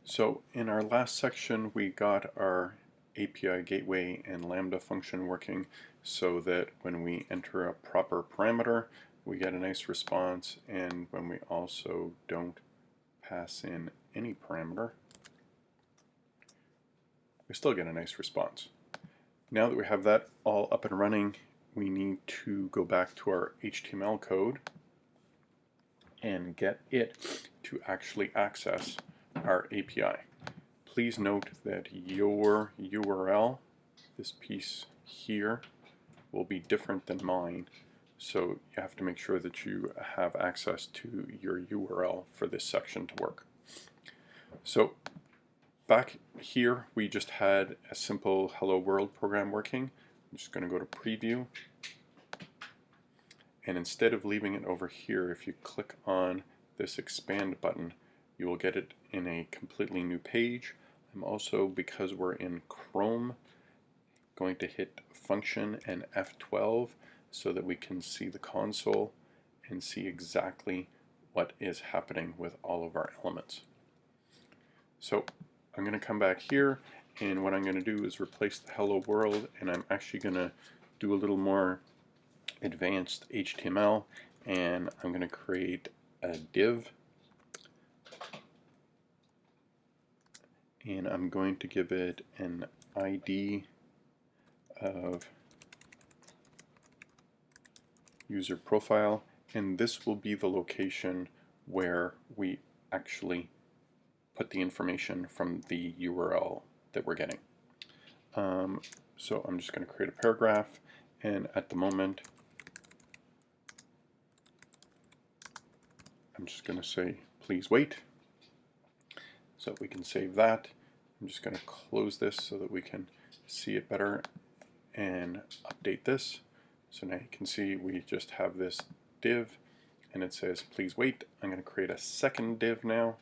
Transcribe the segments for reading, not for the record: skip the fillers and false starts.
So in our last section, we got our API gateway and Lambda function working so that when we enter a proper parameter, we get a nice response, and when we also don't pass in any parameter, we still get a nice response. Now that we have that all up and running, we need to go back to our HTML code and get it to actually access our API. Please note that your URL, this piece here, will be different than mine, so you have to make sure that you have access to your URL for this section to work. So back here we just had a simple hello world program working. I'm just going to go to preview, and instead of leaving it over here, if you click on this expand button, you will get it in a completely new page. I'm also, because we're in Chrome, going to hit function and F12 so that we can see the console and see exactly what is happening with all of our elements. So I'm going to come back here, and what I'm going to do is replace the hello world, and I'm actually going to do a little more advanced HTML, and I'm going to create a div, and I'm going to give it an ID of user profile, and this will be the location where we actually put the information from the URL that we're getting. So I'm just going to create a paragraph, and at the moment I'm just going to say please wait, so we can save that. I'm just going to close this so that we can see it better and update this. So now you can see we just have this div and it says please wait. I'm going to create a second div now,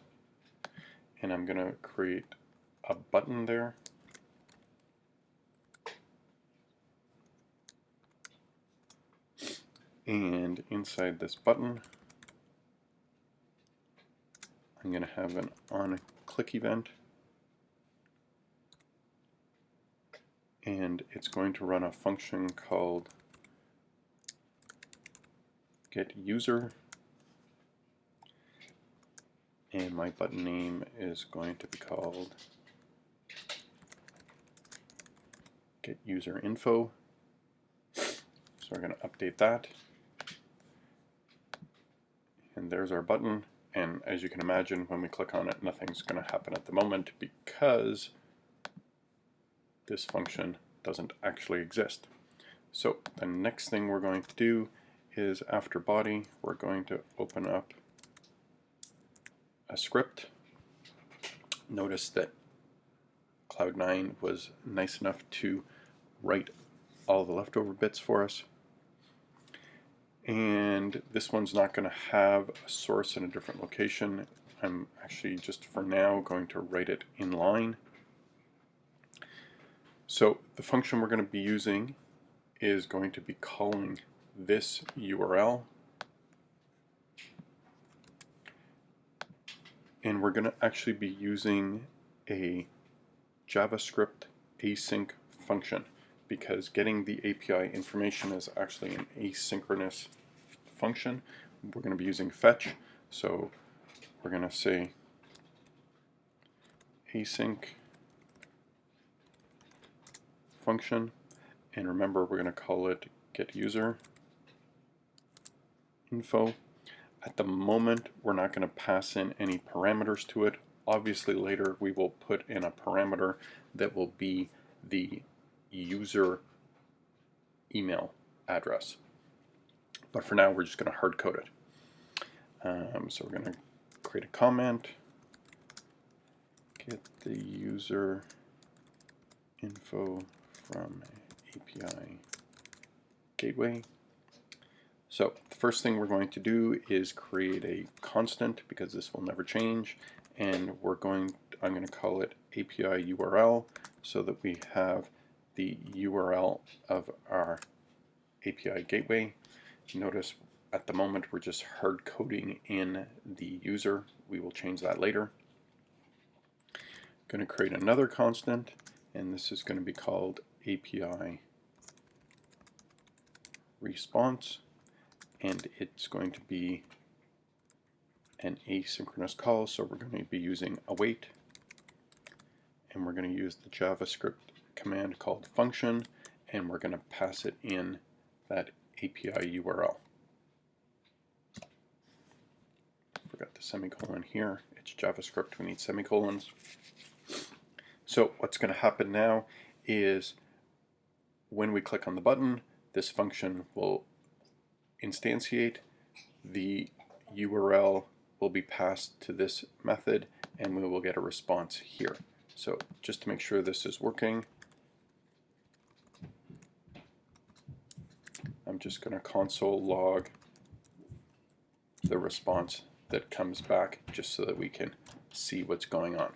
and I'm going to create a button there. And inside this button, I'm going to have an on-click event, and it's going to run a function called getUser, and my button name is going to be called getUserInfo. So we're going to update that, and there's our button. And as you can imagine, when we click on it, nothing's going to happen at the moment because this function doesn't actually exist. So the next thing we're going to do is, after body, we're going to open up a script. Notice that Cloud9 was nice enough to write all the leftover bits for us. And this one's not going to have a source in a different location. I'm actually just for now going to write it in line. So the function we're going to be using is going to be calling this URL, and we're going to actually be using a JavaScript async function, because getting the API information is actually an asynchronous function. We're going to be using fetch, so we're going to say async function, and remember we're going to call it getUserInfo. At the moment we're not going to pass in any parameters to it. Obviously later we will put in a parameter that will be the user email address, but for now we're just going to hard code it. So we're going to create a comment, get the user info from API gateway. So the first thing we're going to do is create a constant, because this will never change, and I'm going to call it API URL so that we have the URL of our API gateway. Notice at the moment we're just hard coding in the user. We will change that later. going to create another constant, and this is going to be called API response, and it's going to be an asynchronous call, so we're going to be using await, and we're going to use the JavaScript command called function, and we're going to pass it in that API URL. Forgot the semicolon here. It's JavaScript, we need semicolons. So what's going to happen now is when we click on the button, this function will instantiate, the URL will be passed to this method, and we will get a response here. So just to make sure this is working, I'm just going to console log the response that comes back just so that we can see what's going on.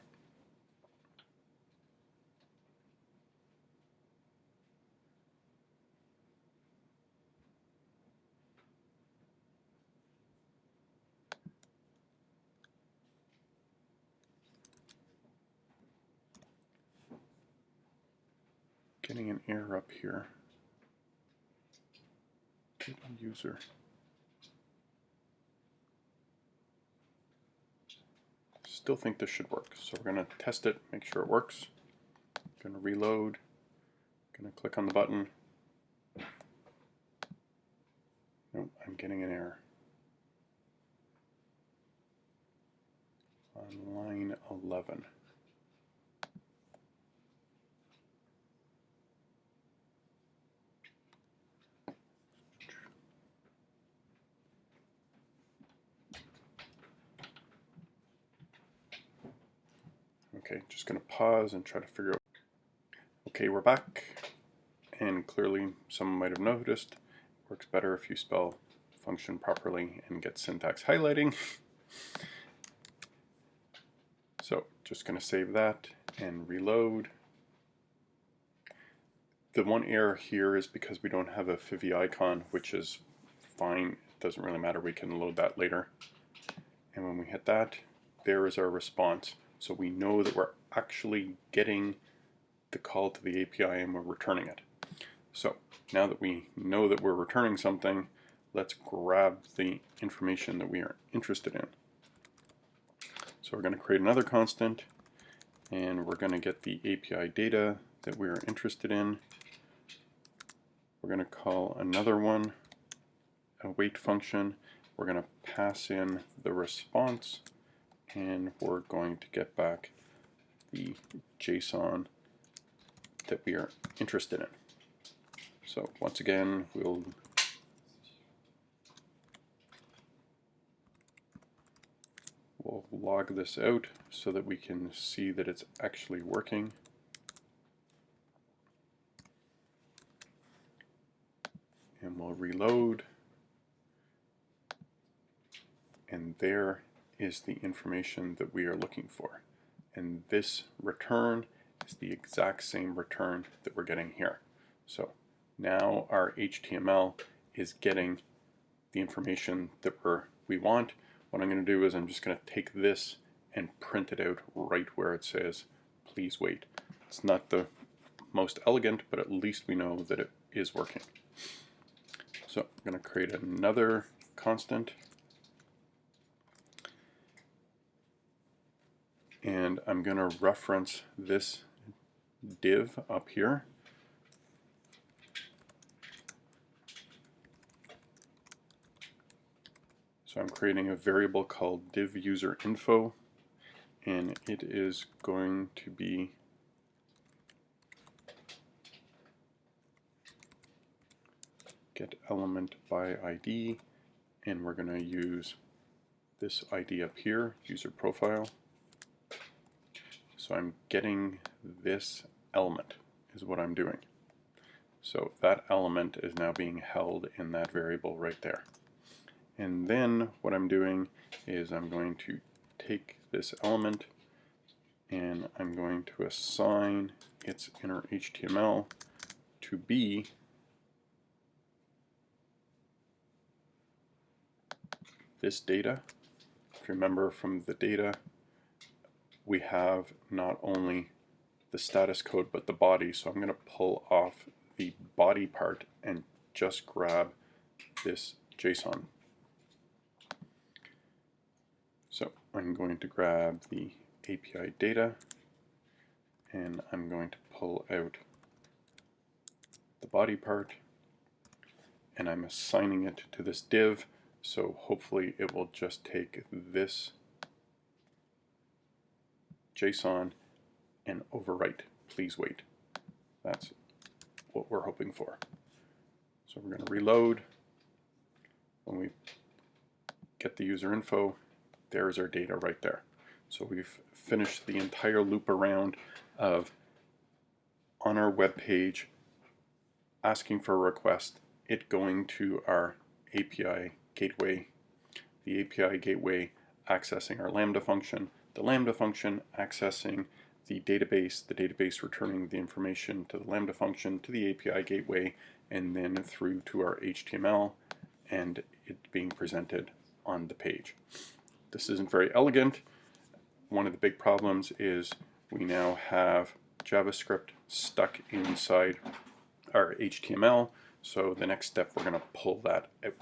Getting an error up here. User. Still think this should work, so we're going to test it, make sure it works. Going to reload. Going to click on the button. Nope, I'm getting an error. On line 11. Okay, just going to pause and try to figure out. Okay, we're back, and clearly someone might have noticed, it works better if you spell function properly and get syntax highlighting. So just going to save that and reload. The one error here is because we don't have a Fivi icon, which is fine, it doesn't really matter, we can load that later. And when we hit that, there is our response. So we know that we're actually getting the call to the API and we're returning it. So now that we know that we're returning something, let's grab the information that we are interested in. So we're going to create another constant, and we're going to get the API data that we are interested in. We're going to call another one a wait function. We're going to pass in the response, and we're going to get back the JSON that we are interested in. So once again, we'll log this out so that we can see that it's actually working. And we'll reload. And there is the information that we are looking for. And this return is the exact same return that we're getting here. So now our HTML is getting the information that we want. What I'm going to do is I'm just going to take this and print it out right where it says, please wait. It's not the most elegant, but at least we know that it is working. So I'm going to create another constant. And I'm going to reference this div up here. So I'm creating a variable called div user info, and it is going to be get element by ID, and we're going to use this ID up here, user profile. So I'm getting this element is what I'm doing. So that element is now being held in that variable right there. And then what I'm doing is I'm going to take this element and I'm going to assign its inner HTML to be this data. If you remember from the data, we have not only the status code but the body. So I'm going to pull off the body part and just grab this JSON. So I'm going to grab the API data and I'm going to pull out the body part, and I'm assigning it to this div, so hopefully it will just take this JSON and overwrite please wait. That's what we're hoping for. So we're going to reload. When we get the user info, there's our data right there. So we've finished the entire loop around of on our web page asking for a request, it going to our API gateway, the API gateway accessing our Lambda function, the Lambda function accessing the database returning the information to the Lambda function to the API gateway, and then through to our HTML and it being presented on the page. This isn't very elegant. One of the big problems is we now have JavaScript stuck inside our HTML, so the next step we're going to pull that out.